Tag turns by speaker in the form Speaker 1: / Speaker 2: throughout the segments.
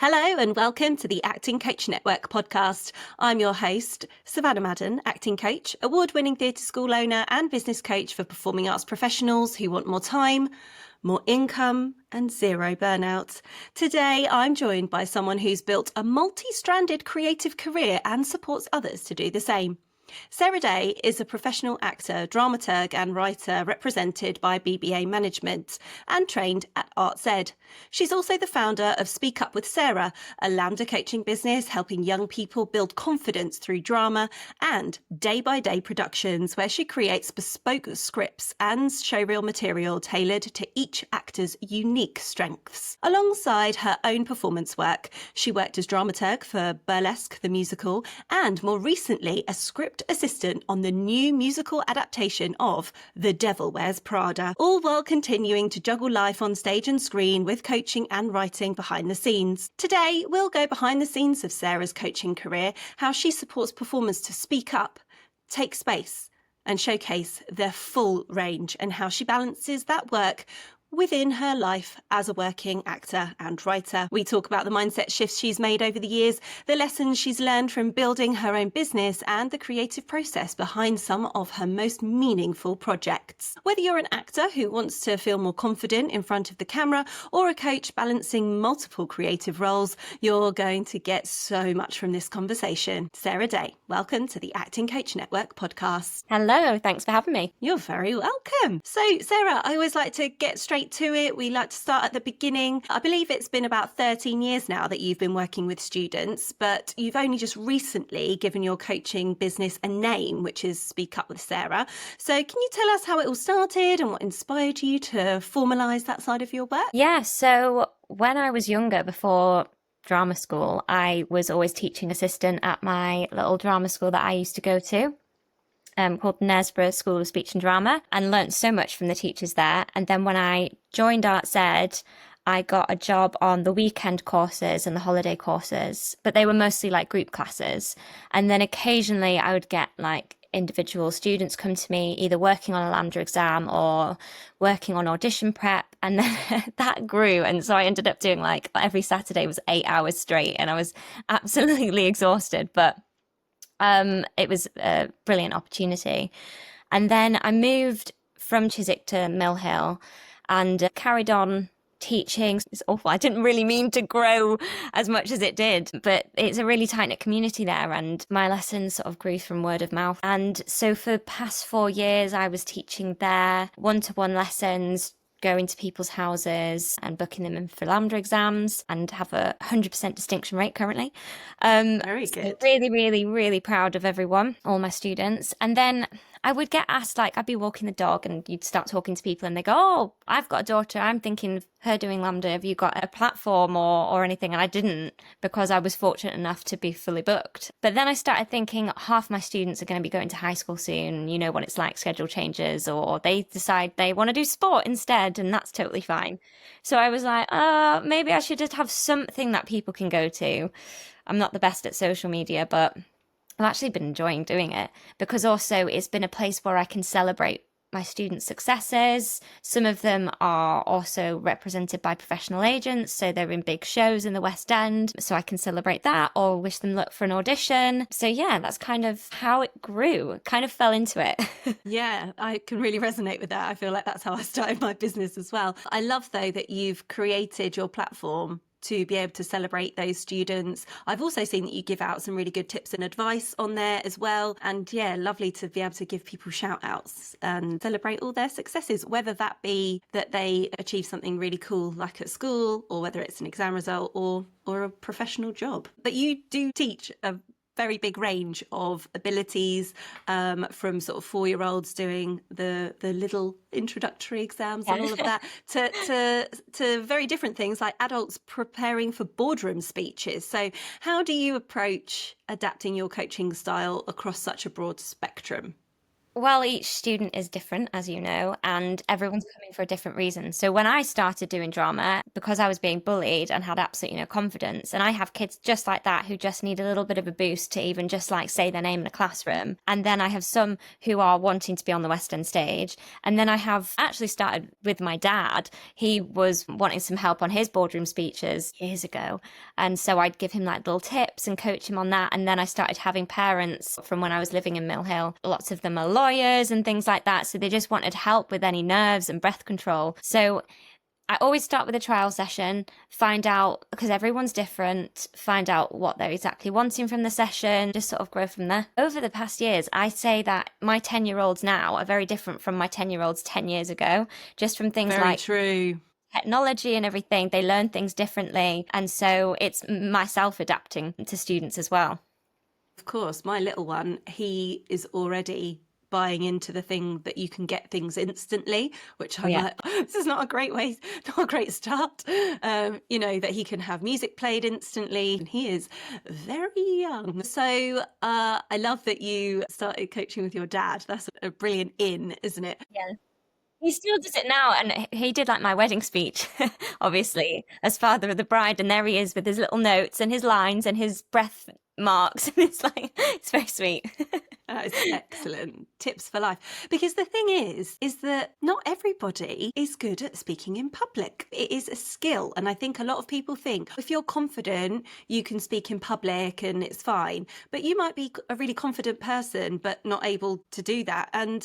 Speaker 1: Hello and welcome to the Acting Coach Network podcast. I'm your host, Savannah Madden, acting coach, award-winning theatre school owner and business coach for performing arts professionals who want more time, more income and zero burnout. Today, I'm joined by someone who's built a multi-stranded creative career and supports others to do the same. Sarah Day is a professional actor, dramaturg and writer represented by BBA Management and trained at Arts Ed. She's also the founder of Speak Up with Sarah, a LAMDA coaching business helping young people build confidence through drama, and Day by Day Productions, where she creates bespoke scripts and showreel material tailored to each actor's unique strengths. Alongside her own performance work, she worked as dramaturg for Burlesque the musical and more recently a script assistant on the new musical adaptation of The Devil Wears Prada, all while continuing to juggle life on stage and screen with coaching and writing behind the scenes. Today, we'll go behind the scenes of Sarah's coaching career, how she supports performers to speak up, take space, and showcase their full range, and how she balances that work within her life as a working actor and writer. We talk about the mindset shifts she's made over the years, the lessons she's learned from building her own business, and the creative process behind some of her most meaningful projects. Whether you're an actor who wants to feel more confident in front of the camera or a coach balancing multiple creative roles, you're going to get so much from this conversation. Sarah Day, welcome to the Acting Coach Network podcast.
Speaker 2: Hello, thanks for having me.
Speaker 1: You're very welcome. So, Sarah, I always like to get straight to it. We like to start at the beginning. I believe it's been about 13 years now that you've been working with students, but you've only just recently given your coaching business a name, which is Speak Up with Sarah. So can you tell us how it all started and what inspired you to formalise that side of your work?
Speaker 2: Yeah, so when I was younger, before drama school, I was always teaching assistant at my little drama school that I used to go to. Called Nesborough School of Speech and Drama, and learnt so much from the teachers there. And then when I joined Arts Ed, I got a job on the weekend courses and the holiday courses, but they were mostly like group classes. And then occasionally I would get like individual students come to me, either working on a LAMDA exam or working on audition prep. And then that grew. And so I ended up doing like every Saturday was 8 hours straight, and I was absolutely exhausted. But it was a brilliant opportunity. And then I moved from Chiswick to Mill Hill and carried on teaching. It's awful. I didn't really mean to grow as much as it did, but it's a really tight-knit community there, and my lessons sort of grew from word of mouth. And so for the past 4 years, I was teaching there one-to-one lessons, going to people's houses and booking them in for LAMDA exams, and have a 100% distinction rate currently.
Speaker 1: Very good.
Speaker 2: Really, really, really proud of everyone, all my students. And then I would get asked, like, I'd be walking the dog and you'd start talking to people and they go, oh, I've got a daughter, I'm thinking of her doing LAMDA. Have you got a platform or anything? And I didn't, because I was fortunate enough to be fully booked. But then I started thinking half my students are going to be going to high school soon. You know what it's like, schedule changes, or they decide they want to do sport instead, and that's totally fine. So I was like, maybe I should just have something that people can go to. I'm not the best at social media, but I've actually been enjoying doing it, because also it's been a place where I can celebrate my students' successes. Some of them are also represented by professional agents, so they're in big shows in the West End, so I can celebrate that or wish them luck for an audition. So yeah, that's kind of how it grew. It kind of fell into it.
Speaker 1: Yeah, I can really resonate with that. I feel like that's how I started my business as well. I love, though, that you've created your platform to be able to celebrate those students. I've also seen that you give out some really good tips and advice on there as well. And yeah, lovely to be able to give people shout outs and celebrate all their successes, whether that be that they achieve something really cool like at school, or whether it's an exam result or a professional job. But you do teach a very big range of abilities, from sort of 4-year-olds doing the little introductory exams and all of that to very different things like adults preparing for boardroom speeches. So how do you approach adapting your coaching style across such a broad spectrum?
Speaker 2: Well, each student is different, as you know, and everyone's coming for a different reason. So when I started doing drama, because I was being bullied and had absolutely no confidence, and I have kids just like that who just need a little bit of a boost to even just like say their name in a classroom. And then I have some who are wanting to be on the West End stage. And then I have actually started with my dad. He was wanting some help on his boardroom speeches years ago. And so I'd give him like little tips and coach him on that. And then I started having parents from when I was living in Mill Hill. Lots of them are lawyers and things like that. So they just wanted help with any nerves and breath control. So I always start with a trial session, find out, because everyone's different, find out what they're exactly wanting from the session, just sort of grow from there. Over the past years, I say that my 10-year-olds now are very different from my 10-year-olds 10 years ago, just from things
Speaker 1: Very
Speaker 2: like
Speaker 1: true.
Speaker 2: technology and everything. They learn things differently. And so it's myself adapting to students as well.
Speaker 1: Of course, my little one, he is already buying into the thing that you can get things instantly, which I'm like, this is not a great way, not a great start. That he can have music played instantly. And he is very young. So I love that you started coaching with your dad. That's a brilliant isn't it?
Speaker 2: Yeah. He still does it now, and he did like my wedding speech, obviously, as father of the bride, and there he is with his little notes and his lines and his breath marks. It's like, it's very sweet.
Speaker 1: That is excellent. Tips for life. Because the thing is that not everybody is good at speaking in public. It is a skill. And I think a lot of people think if you're confident, you can speak in public and it's fine. But you might be a really confident person, but not able to do that. And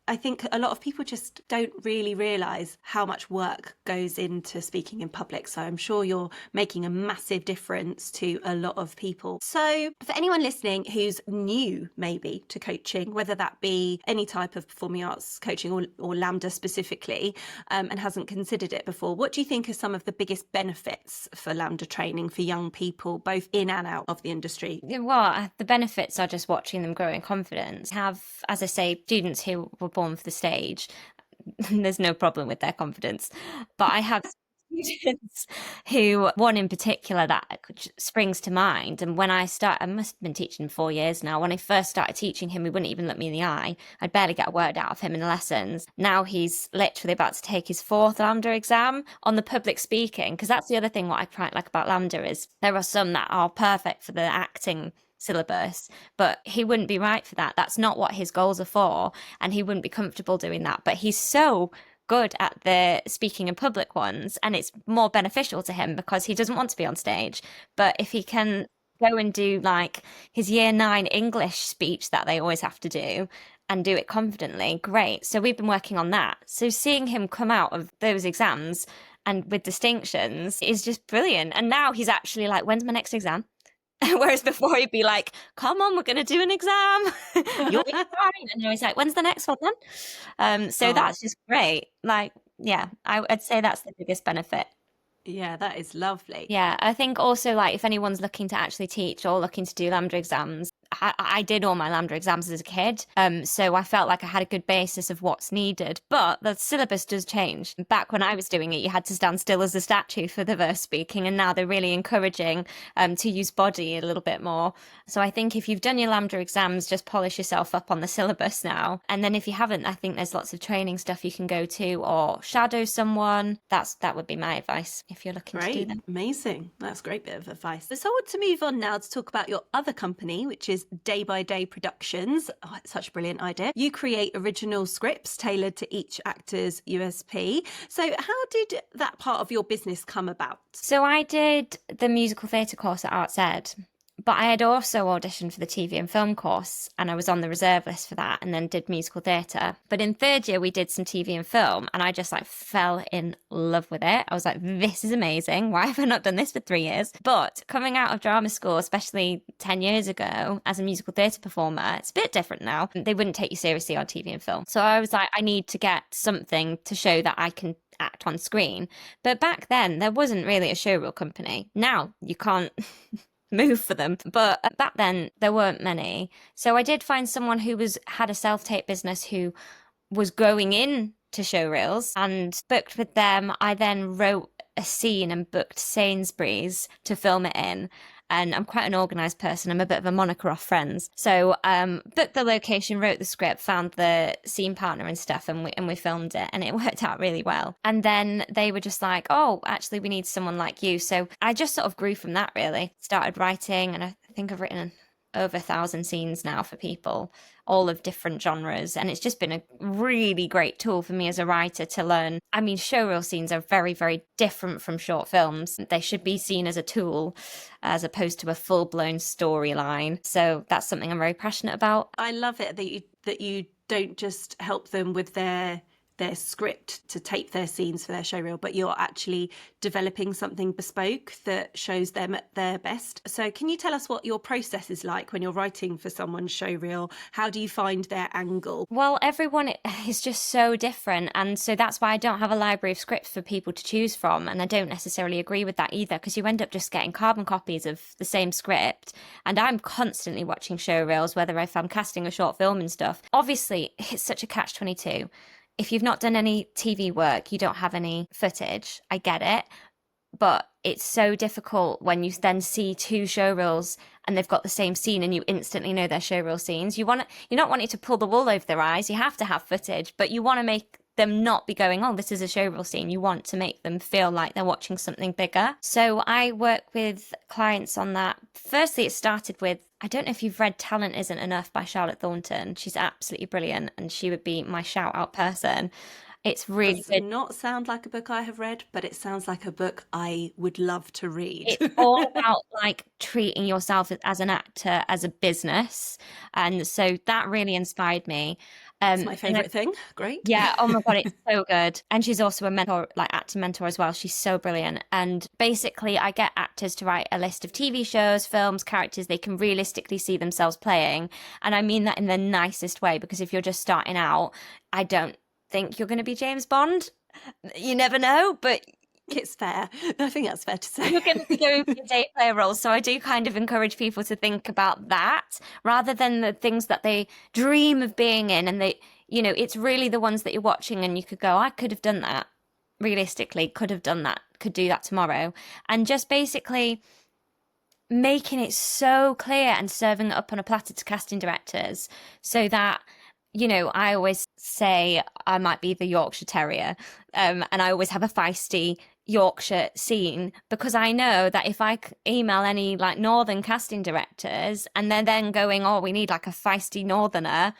Speaker 1: I think a lot of people just don't really realise how much work goes into speaking in public. So I'm sure you're making a massive difference to a lot of people. So for anyone listening who's new maybe to coaching, whether that be any type of performing arts coaching or LAMDA specifically, and hasn't considered it before, what do you think are some of the biggest benefits for LAMDA training for young people, both in and out of the industry?
Speaker 2: Well, the benefits are just watching them grow in confidence. Have, as I say, students who were born for the stage. There's no problem with their confidence. But I have students who, one in particular that springs to mind. And when I must have been teaching 4 years now. When I first started teaching him, he wouldn't even look me in the eye. I'd barely get a word out of him in the lessons. Now he's literally about to take his 4th LAMDA exam on the public speaking. Because that's the other thing what I quite like about LAMDA is there are some that are perfect for the acting syllabus, but he wouldn't be right for that. That's not what his goals are for, and he wouldn't be comfortable doing that. But he's so good at the speaking in public ones, and it's more beneficial to him because he doesn't want to be on stage. But if he can go and do like his year 9 English speech that they always have to do and do it confidently, great. So we've been working on that. So seeing him come out of those exams and with distinctions is just brilliant. And now he's actually like, when's my next exam? Whereas before he'd be like, come on, we're going to do an exam. You'll be fine. And he's like, when's the next one then? So that's just great. Like, yeah, I'd say that's the biggest benefit.
Speaker 1: Yeah, that is lovely.
Speaker 2: Yeah, I think also like if anyone's looking to actually teach or looking to do LAMDA exams, I did all my LAMDA exams as a kid, so I felt like I had a good basis of what's needed. But the syllabus does change. Back when I was doing it, you had to stand still as a statue for the verse speaking, and now they're really encouraging to use body a little bit more. So I think if you've done your LAMDA exams, just polish yourself up on the syllabus now. And then if you haven't, I think there's lots of training stuff you can go to or shadow someone. That would be my advice if you're looking to do them.
Speaker 1: Amazing. That's a great bit of advice. So I want to move on now to talk about your other company, which is Day by Day Productions. Oh, it's such a brilliant idea. You create original scripts tailored to each actor's USP. So how did that part of your business come about?
Speaker 2: So I did the musical theatre course at Arts Ed, but I had also auditioned for the TV and film course, and I was on the reserve list for that, and then did musical theatre. But in 3rd year, we did some TV and film, and I just like fell in love with it. I was like, this is amazing. Why have I not done this for 3 years? But coming out of drama school, especially 10 years ago, as a musical theatre performer, it's a bit different now. They wouldn't take you seriously on TV and film. So I was like, I need to get something to show that I can act on screen. But back then, there wasn't really a showreel company. Now you can't move for them, but back then there weren't many. So I did find someone who had a self-tape business who was going in to showreels and booked with them. I then wrote a scene and booked Sainsbury's to film it in, and I'm quite an organised person. I'm a bit of a moniker off Friends. So booked the location, wrote the script, found the scene partner and stuff, and we filmed it, and it worked out really well. And then they were just like, oh, actually, we need someone like you. So I just sort of grew from that, really. Started writing, and I think I've written over 1,000 scenes now for people, all of different genres. And it's just been a really great tool for me as a writer to learn. I mean, showreel scenes are very, very different from short films. They should be seen as a tool as opposed to a full-blown storyline. So that's something I'm very passionate about.
Speaker 1: I love it that you don't just help them with their script to tape their scenes for their showreel, but you're actually developing something bespoke that shows them at their best. So can you tell us what your process is like when you're writing for someone's showreel? How do you find their angle?
Speaker 2: Well, everyone is just so different. And so that's why I don't have a library of scripts for people to choose from. And I don't necessarily agree with that either, because you end up just getting carbon copies of the same script. And I'm constantly watching showreels, whether if I'm casting a short film and stuff. Obviously, it's such a catch-22. If you've not done any TV work, you don't have any footage. I get it. But it's so difficult when you then see two showreels and they've got the same scene and you instantly know they're showreel scenes. You're not wanting to pull the wool over their eyes. You have to have footage, but you want to make them not be going, oh, this is a showreel scene. You want to make them feel like they're watching something bigger. So I work with clients on that. Firstly, it started with, I don't know if you've read Talent Isn't Enough by Charlotte Thornton. She's absolutely brilliant and she would be my shout out person. It's really
Speaker 1: good. It does not sound like a book I have read, but it sounds like a book I would love to read.
Speaker 2: It's all about like treating yourself as an actor, as a business. And so that really inspired me.
Speaker 1: It's my favourite thing. Great.
Speaker 2: Yeah. Oh my God, it's so good. And she's also a mentor, like acting mentor as well. She's so brilliant. And basically I get actors to write a list of TV shows, films, characters they can realistically see themselves playing. And I mean that in the nicest way, because if you're just starting out, I don't think you're going to be James Bond. You never know, but
Speaker 1: it's fair. I think that's fair to say.
Speaker 2: You're going to be going for your day player role. So I do kind of encourage people to think about that rather than the things that they dream of being in. And they, you know, it's really the ones that you're watching and you could go, I could have done that. Realistically, could have done that, could do that tomorrow. And just basically making it so clear and serving it up on a platter to casting directors so that, you know, I always say I might be the Yorkshire Terrier, and I always have a feisty Yorkshire scene because I know that if I email any like northern casting directors and they're then going, oh, we need like a feisty northerner,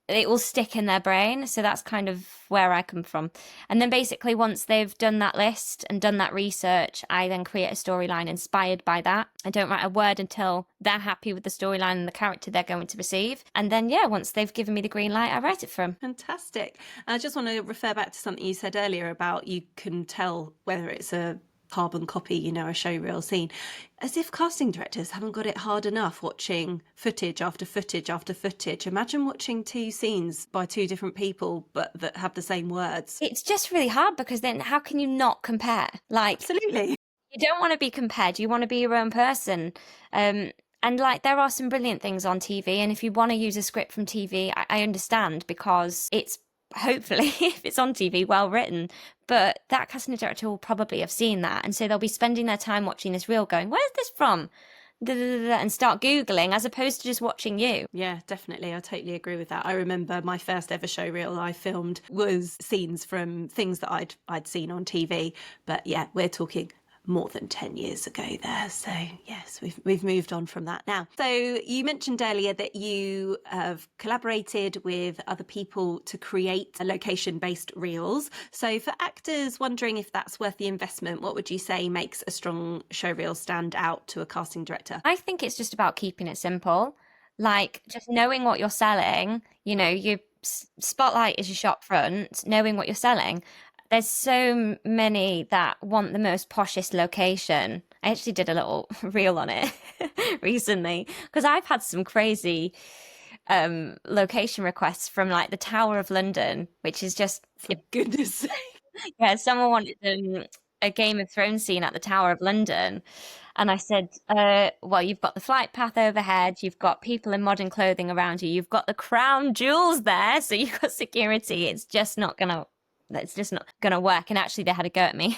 Speaker 2: it will stick in their brain. So that's kind of where I come from. And then basically once they've done that list and done that research, I then create a storyline inspired by that. I don't write a word until they're happy with the storyline and the character they're going to receive. And then, yeah, once they've given me the green light, I write it for them.
Speaker 1: Fantastic. I just want to refer back to something you said earlier about you can tell whether it's a carbon copy, you know, a showreel scene, as if casting directors haven't got it hard enough watching footage after footage after footage. Imagine watching two scenes by two different people but that have the same words.
Speaker 2: It's just really hard because then how can you not compare? Like,
Speaker 1: absolutely.
Speaker 2: You don't want to be compared. You want to be your own person. And like there are some brilliant things on TV, and if you want to use a script from TV, I understand because it's hopefully, if it's on TV, well written, but that casting director will probably have seen that, and so they'll be spending their time watching this reel going, where's this from? And start Googling as opposed to just watching you.
Speaker 1: Yeah, definitely. I totally agree with that. I remember my first ever showreel I filmed was scenes from things that I'd seen on TV, but yeah, we're talking more than 10 years ago there. So yes, we've moved on from that now. So you mentioned earlier that you have collaborated with other people to create location-based reels. So for actors wondering if that's worth the investment, what would you say makes a strong showreel stand out to a casting director?
Speaker 2: I think it's just about keeping it simple. Like just knowing what you're selling, you know, your spotlight is your shop front, knowing what you're selling. There's so many that want the most poshest location. I actually did a little reel on it recently because I've had some crazy location requests from like the Tower of London, which is just...
Speaker 1: For goodness sake.
Speaker 2: Yeah, someone wanted a Game of Thrones scene at the Tower of London. And I said, well, you've got the flight path overhead, you've got people in modern clothing around you, you've got the crown jewels there, so you've got security. It's just not going to work. And actually they had a go at me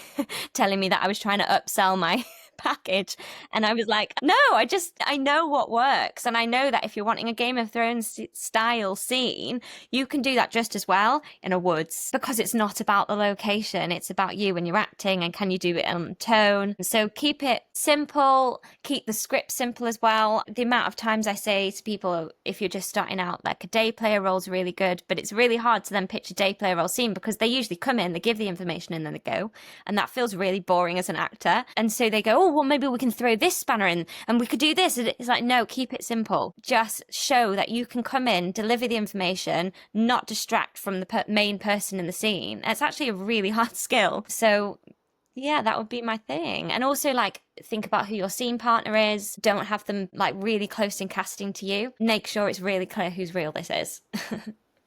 Speaker 2: telling me that I was trying to upsell my package. And I was like, no, I know what works. And I know that if you're wanting a Game of Thrones style scene, you can do that just as well in a woods, because it's not about the location. It's about you and your acting, and can you do it on tone? So keep it simple, keep the script simple as well. The amount of times I say to people, if you're just starting out, like a day player role's really good, but it's really hard to then pitch a day player role scene because they usually come in, they give the information, and then they go. And that feels really boring as an actor. And so they go, oh, well, maybe we can throw this spanner in and we could do this. And it's like, no, keep it simple. Just show that you can come in, deliver the information, not distract from the main person in the scene. It's actually a really hard skill. So yeah, that would be my thing. And also, like, think about who your scene partner is. Don't have them like really close in casting to you. Make sure it's really clear whose reel this is.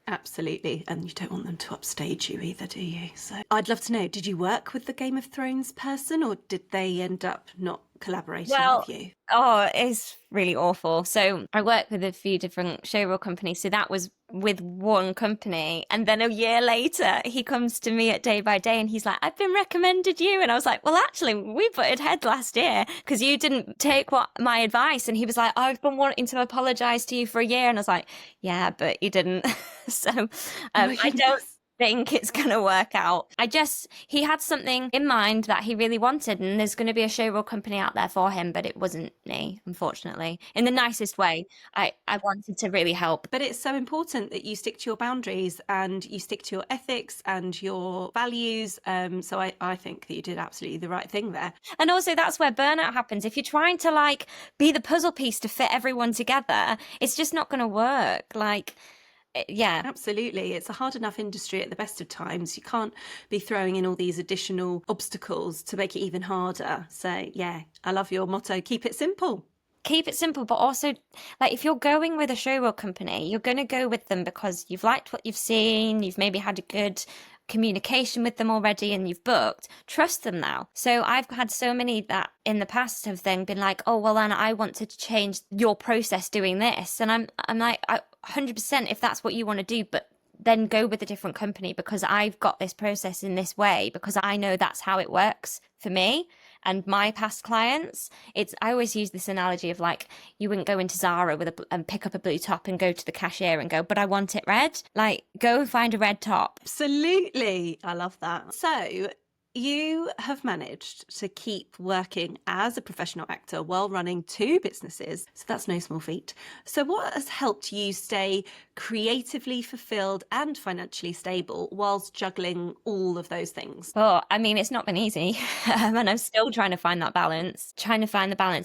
Speaker 1: Absolutely. And you don't want them to upstage you either, do you? So I'd love to know, did you work with the Game of Thrones person, or did they end up not collaborating with you?
Speaker 2: Oh, it's really awful. So I work with a few different showreel companies. So that was with one company. And then a year later, he comes to me at Day by Day and he's like, I've been recommended you. And I was like, well, actually, we butted heads last year because you didn't take my advice. And he was like, I've been wanting to apologize to you for a year. And I was like, yeah, but you didn't. So I don't think it's going to work out. He had something in mind that he really wanted, and there's going to be a showreel company out there for him, but it wasn't me, unfortunately. In the nicest way, I wanted to really help.
Speaker 1: But it's so important that you stick to your boundaries and you stick to your ethics and your values. So I think that you did absolutely the right thing there.
Speaker 2: And also that's where burnout happens. If you're trying to like be the puzzle piece to fit everyone together, it's just not going to work. Like, yeah,
Speaker 1: absolutely. It's a hard enough industry at the best of times. You can't be throwing in all these additional obstacles to make it even harder. So yeah, I love your motto, keep it simple.
Speaker 2: Keep it simple, but also, like, if you're going with a showreel company, you're going to go with them because you've liked what you've seen, you've maybe had a good communication with them already, and you've booked. Trust them now. So I've had so many that in the past have then been like, oh, well, Anna, I wanted to change your process doing this. And I'm like, 100% if that's what you want to do, but then go with a different company because I've got this process in this way because I know that's how it works for me and my past clients. I always use this analogy of like, you wouldn't go into Zara and pick up a blue top and go to the cashier and go, but I want it red. Like, go and find a red top.
Speaker 1: Absolutely. I love that. So you have managed to keep working as a professional actor while running two businesses. So that's no small feat. So what has helped you stay creatively fulfilled and financially stable whilst juggling all of those things?
Speaker 2: Well, I mean, it's not been easy. And I'm still trying to find that balance,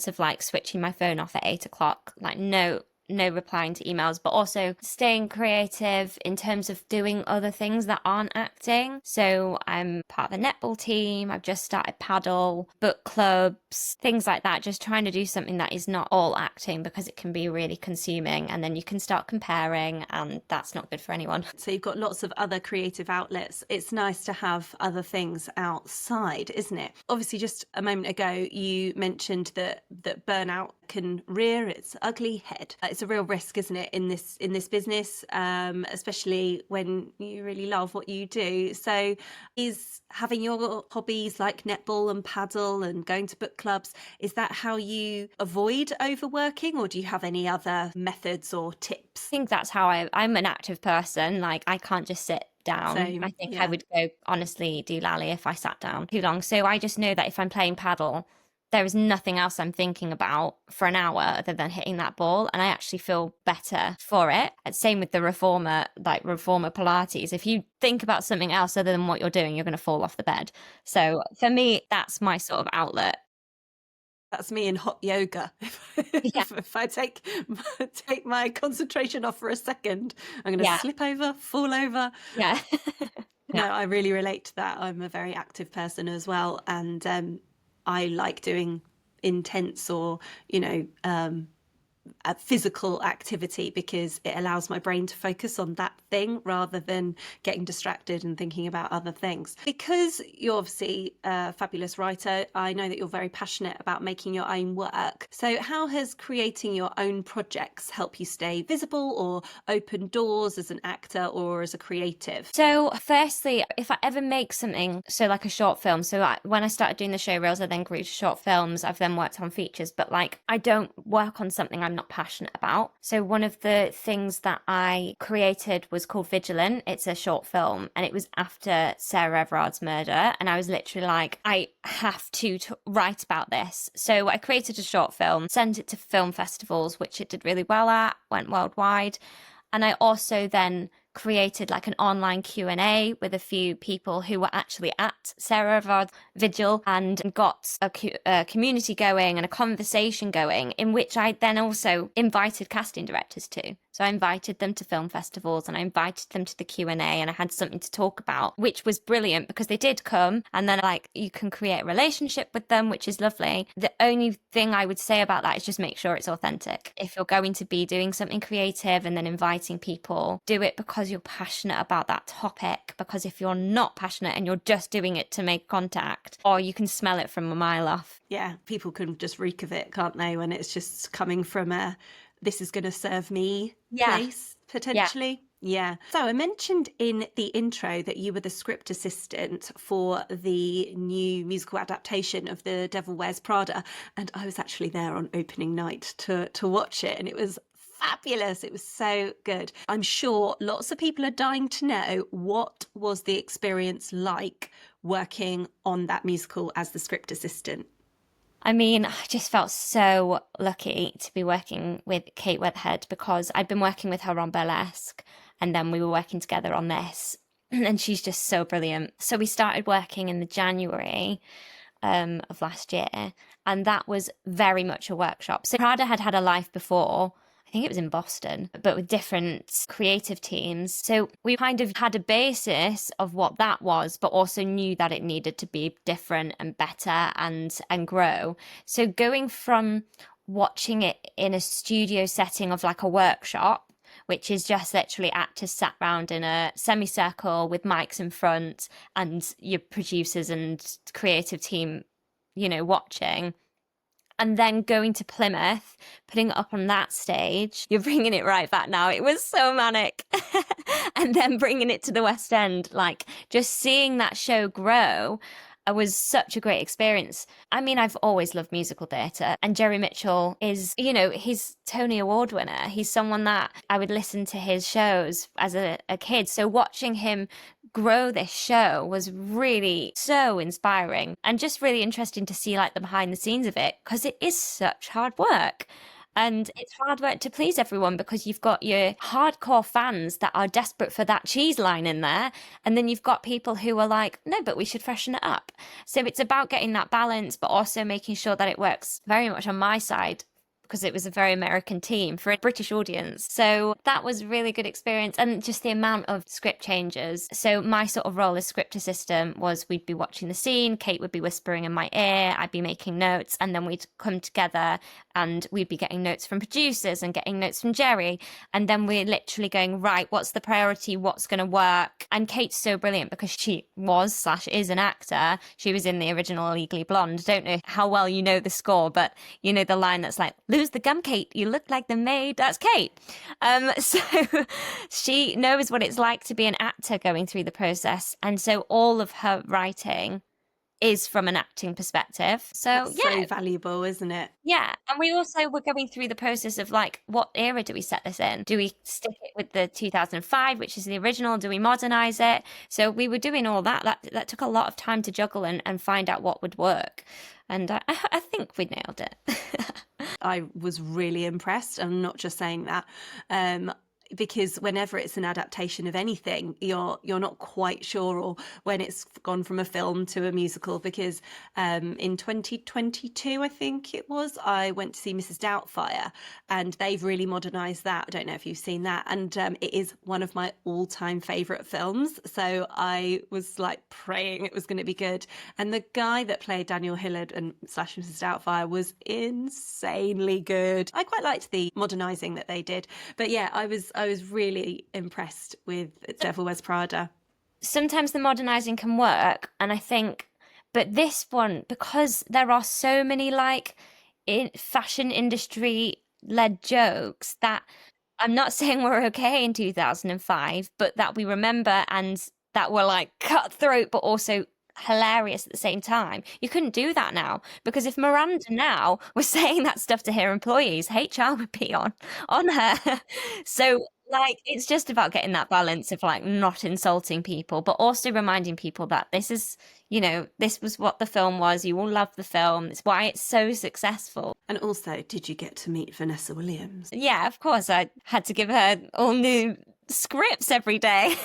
Speaker 2: of like switching my phone off at 8 o'clock, like no replying to emails, but also staying creative in terms of doing other things that aren't acting. So I'm part of the netball team. I've just started paddle, book clubs, things like that. Just trying to do something that is not all acting because it can be really consuming and then you can start comparing and that's not good for anyone.
Speaker 1: So you've got lots of other creative outlets. It's nice to have other things outside, isn't it? Obviously, just a moment ago, you mentioned that burnout can rear its ugly head. It's a real risk, isn't it, in this business, especially when you really love what you do. So is having your hobbies like netball and paddle and going to book clubs, is that how you avoid overworking, or do you have any other methods or tips?
Speaker 2: I think that's how I'm an active person. Like, I can't just sit down.
Speaker 1: Same,
Speaker 2: I think
Speaker 1: yeah.
Speaker 2: I would go, honestly, do lally if I sat down too long. So I just know that if I'm playing paddle, there is nothing else I'm thinking about for an hour other than hitting that ball. And I actually feel better for it. And same with the reformer Pilates. If you think about something else other than what you're doing, you're going to fall off the bed. So for me, that's my sort of outlet.
Speaker 1: That's me in hot yoga. If I take my concentration off for a second, I'm going to slip over, fall over.
Speaker 2: Yeah.
Speaker 1: No, I really relate to that. I'm a very active person as well. And I like doing intense or, a physical activity, because it allows my brain to focus on that thing rather than getting distracted and thinking about other things. Because you're obviously a fabulous writer, I know that you're very passionate about making your own work. So how has creating your own projects help you stay visible or open doors as an actor or as a creative?
Speaker 2: So firstly, if I ever make something, so like a short film, when I started doing the show reels, I then grew to short films. I've then worked on features, but like I don't work on something I'm not passionate about. So one of the things that I created was called Vigilant. It's a short film, and it was after Sarah Everard's murder. And I was literally like, I have to write about this. So I created a short film, sent it to film festivals, which it did really well at, went worldwide. And I also then created like an online Q&A with a few people who were actually at Sarah Everard's vigil, and got a community going and a conversation going, in which I then also invited casting directors to. So I invited them to film festivals and I invited them to the Q&A, and I had something to talk about, which was brilliant because they did come, and then like you can create a relationship with them, which is lovely. The only thing I would say about that is just make sure it's authentic. If you're going to be doing something creative and then inviting people, do it because you're passionate about that topic. Because if you're not passionate and you're just doing it to make contact, or you can smell it from a mile off.
Speaker 1: Yeah, people can just reek of it, can't they, when it's just coming from a this is going to serve me place, potentially. Yeah. So I mentioned in the intro that you were the script assistant for the new musical adaptation of The Devil Wears Prada, and I was actually there on opening night to watch it, and it was fabulous. It was so good. I'm sure lots of people are dying to know, what was the experience like working on that musical as the script assistant?
Speaker 2: I mean, I just felt so lucky to be working with Kate Weatherhead, because I'd been working with her on Burlesque, and then we were working together on this, and she's just so brilliant. So we started working in the January of last year, and that was very much a workshop. So Prada had a life before. I think it was in Boston, but with different creative teams. So we kind of had a basis of what that was, but also knew that it needed to be different and better and grow. So going from watching it in a studio setting of like a workshop, which is just literally actors sat round in a semicircle with mics in front and your producers and creative team, watching. And then going to Plymouth, putting it up on that stage, you're bringing it right back now. It was so manic. And then bringing it to the West End, like just seeing that show grow was such a great experience. I mean, I've always loved musical theatre, and Jerry Mitchell is, he's Tony Award winner. He's someone that I would listen to his shows as a kid. So watching him grow this show was really so inspiring, and just really interesting to see like the behind the scenes of it, because it is such hard work. And it's hard work to please everyone, because you've got your hardcore fans that are desperate for that cheese line in there. And then you've got people who are like, no, but we should freshen it up. So it's about getting that balance, but also making sure that it works very much on my side, because it was a very American team for a British audience. So that was a really good experience, and just the amount of script changes. So my sort of role as script assistant was, we'd be watching the scene, Kate would be whispering in my ear, I'd be making notes, and then we'd come together and we'd be getting notes from producers and getting notes from Jerry. And then we're literally going, right, what's the priority? What's going to work? And Kate's so brilliant, because she was/is an actor. She was in the original Legally Blonde. I don't know how well you know the score, but you know the line that's like, lose the gum, Kate, you look like the maid. That's Kate. So she knows what it's like to be an actor going through the process. And so all of her writing is from an acting perspective. So
Speaker 1: That's so valuable, isn't it?
Speaker 2: Yeah. And we also were going through the process of like, what era do we set this in? Do we stick it with the 2005, which is the original? Do we modernize it? So we were doing all that. That took a lot of time to juggle and find out what would work. And I think we nailed it.
Speaker 1: I was really impressed. I'm not just saying that. because whenever it's an adaptation of anything, you're not quite sure, or when it's gone from a film to a musical. Because in 2022, I think it was, I went to see Mrs. Doubtfire, and they've really modernised that. I don't know if you've seen that, and it is one of my all-time favourite films. So I was like praying it was going to be good. And the guy that played Daniel Hillard and slash Mrs. Doubtfire was insanely good. I quite liked the modernising that they did. But yeah, I was really impressed with Devil Wears Prada.
Speaker 2: Sometimes the modernising can work, and I think, but this one, because there are so many like fashion industry led jokes, that I'm not saying we're okay in 2005, but that we remember and that were like cutthroat, but also hilarious at the same time. You couldn't do that now, because if Miranda now was saying that stuff to her employees, HR would be on her. So like, it's just about getting that balance of like not insulting people, but also reminding people that this is, this was what the film was. You all love the film. It's why it's so successful.
Speaker 1: And also, did you get to meet Vanessa Williams?
Speaker 2: Yeah, of course. I had to give her all new scripts every day.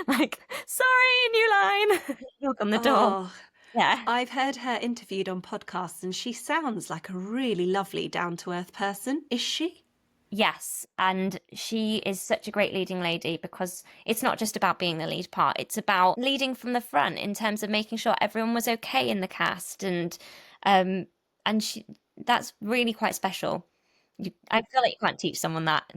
Speaker 2: Like, sorry, new line. Knock on the door.
Speaker 1: Oh,
Speaker 2: Yeah.
Speaker 1: I've heard her interviewed on podcasts, and she sounds like a really lovely, down-to-earth person. Is she?
Speaker 2: Yes, and she is such a great leading lady, because it's not just about being the lead part, it's about leading from the front in terms of making sure everyone was okay in the cast, and she, that's really quite special. I feel like you can't teach someone that.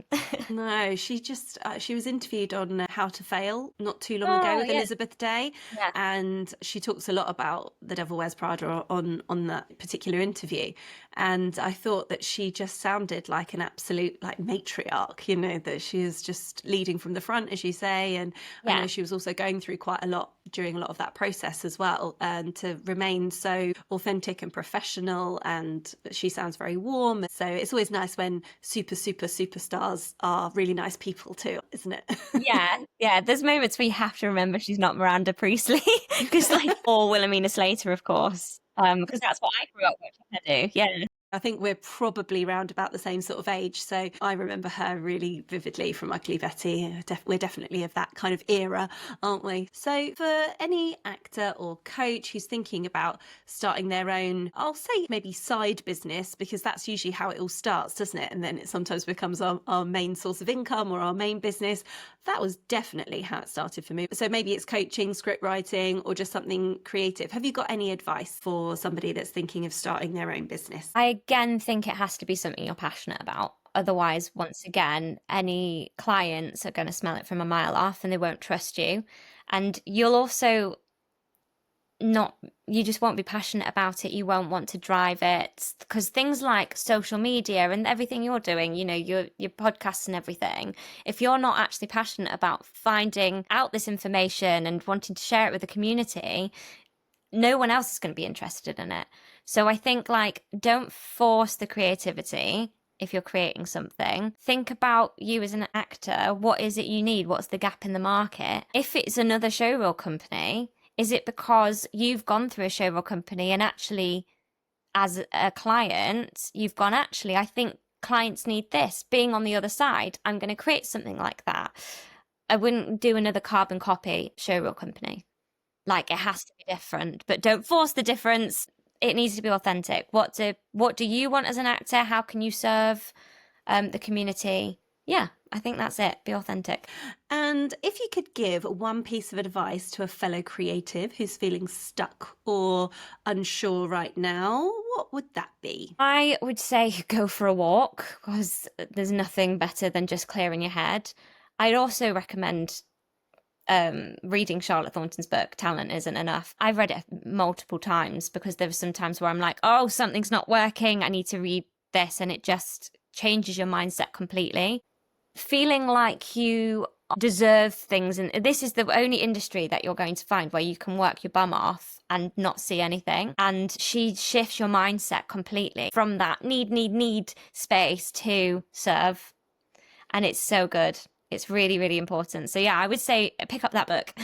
Speaker 1: No, she just she was interviewed on How to Fail not too long ago
Speaker 2: Oh,
Speaker 1: with
Speaker 2: yeah.
Speaker 1: Elizabeth Day,
Speaker 2: Yeah.
Speaker 1: and she talks a lot about The Devil Wears Prada on that particular interview. And I thought that she just sounded like an absolute like matriarch, that she is just leading from the front, as you say. And I
Speaker 2: Yeah.
Speaker 1: know she was also going through quite a lot during a lot of that process as well, and to remain so authentic and professional, and she sounds very warm. So it's always nice when superstars are really nice people too, isn't it?
Speaker 2: Yeah. There's moments where you have to remember she's not Miranda Priestley, because like, or Wilhelmina Slater, of course, because that's what I grew up watching her do. Yeah.
Speaker 1: I think we're probably round about the same sort of age. So I remember her really vividly from Ugly Betty. We're definitely of that kind of era, aren't we? So for any actor or coach who's thinking about starting their own, I'll say maybe side business, because that's usually how it all starts, doesn't it? And then it sometimes becomes our main source of income or our main business. That was definitely how it started for me. So maybe it's coaching, script writing, or just something creative. Have you got any advice for somebody that's thinking of starting their own business?
Speaker 2: I again think it has to be something you're passionate about. Otherwise, once again, any clients are going to smell it from a mile off and they won't trust you. And you'll also you just won't be passionate about it. You won't want to drive it, because things like social media and everything you're doing, your podcasts and everything, if you're not actually passionate about finding out this information and wanting to share it with the community, no one else is going to be interested in it. So I think, like, don't force the creativity. If you're creating something, think about you as an actor. What is it you need? What's the gap in the market? If it's another showreel company, is it because you've gone through a showreel company and actually, as a client, you've gone, actually, I think clients need this. Being on the other side, I'm going to create something like that. I wouldn't do another carbon copy showreel company. Like, it has to be different, but don't force the difference. It needs to be authentic. What do you want as an actor? How can you serve the community? Yeah, I think that's it. Be authentic.
Speaker 1: And if you could give one piece of advice to a fellow creative who's feeling stuck or unsure right now, what would that be?
Speaker 2: I would say go for a walk, because there's nothing better than just clearing your head. I'd also recommend reading Charlotte Thornton's book, Talent Isn't Enough. I've read it multiple times, because there were some times where I'm like, oh, something's not working, I need to read this, and it just changes your mindset completely. Feeling like you deserve things, and this is the only industry that you're going to find where you can work your bum off and not see anything, and she shifts your mindset completely from that need space to serve, and it's so good. It's really, really important. So yeah, I would say pick up that book.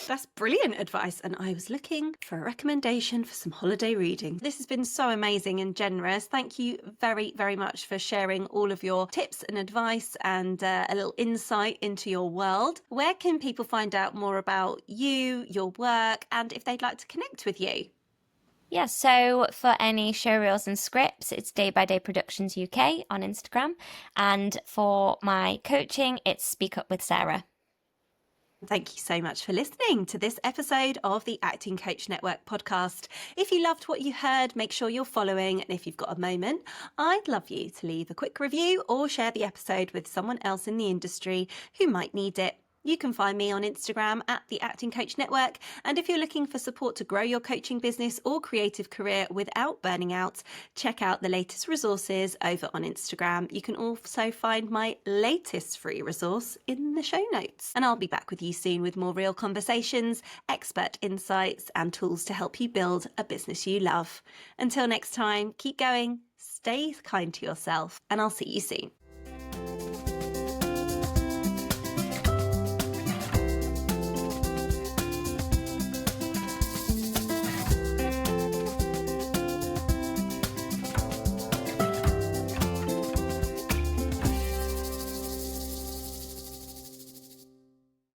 Speaker 1: That's brilliant advice. And I was looking for a recommendation for some holiday reading. This has been so amazing and generous. Thank you very, very much for sharing all of your tips and advice and a little insight into your world. Where can people find out more about you, your work, and if they'd like to connect with you?
Speaker 2: Yeah, so for any showreels and scripts, it's Day by Day Productions UK on Instagram. And for my coaching, it's Speak Up with Sarah.
Speaker 1: Thank you so much for listening to this episode of the Acting Coach Network podcast. If you loved what you heard, make sure you're following. And if you've got a moment, I'd love you to leave a quick review or share the episode with someone else in the industry who might need it. You can find me on Instagram at the Acting Coach Network. And if you're looking for support to grow your coaching business or creative career without burning out, check out the latest resources over on Instagram. You can also find my latest free resource in the show notes. And I'll be back with you soon with more real conversations, expert insights, and tools to help you build a business you love. Until next time, keep going, stay kind to yourself, and I'll see you soon.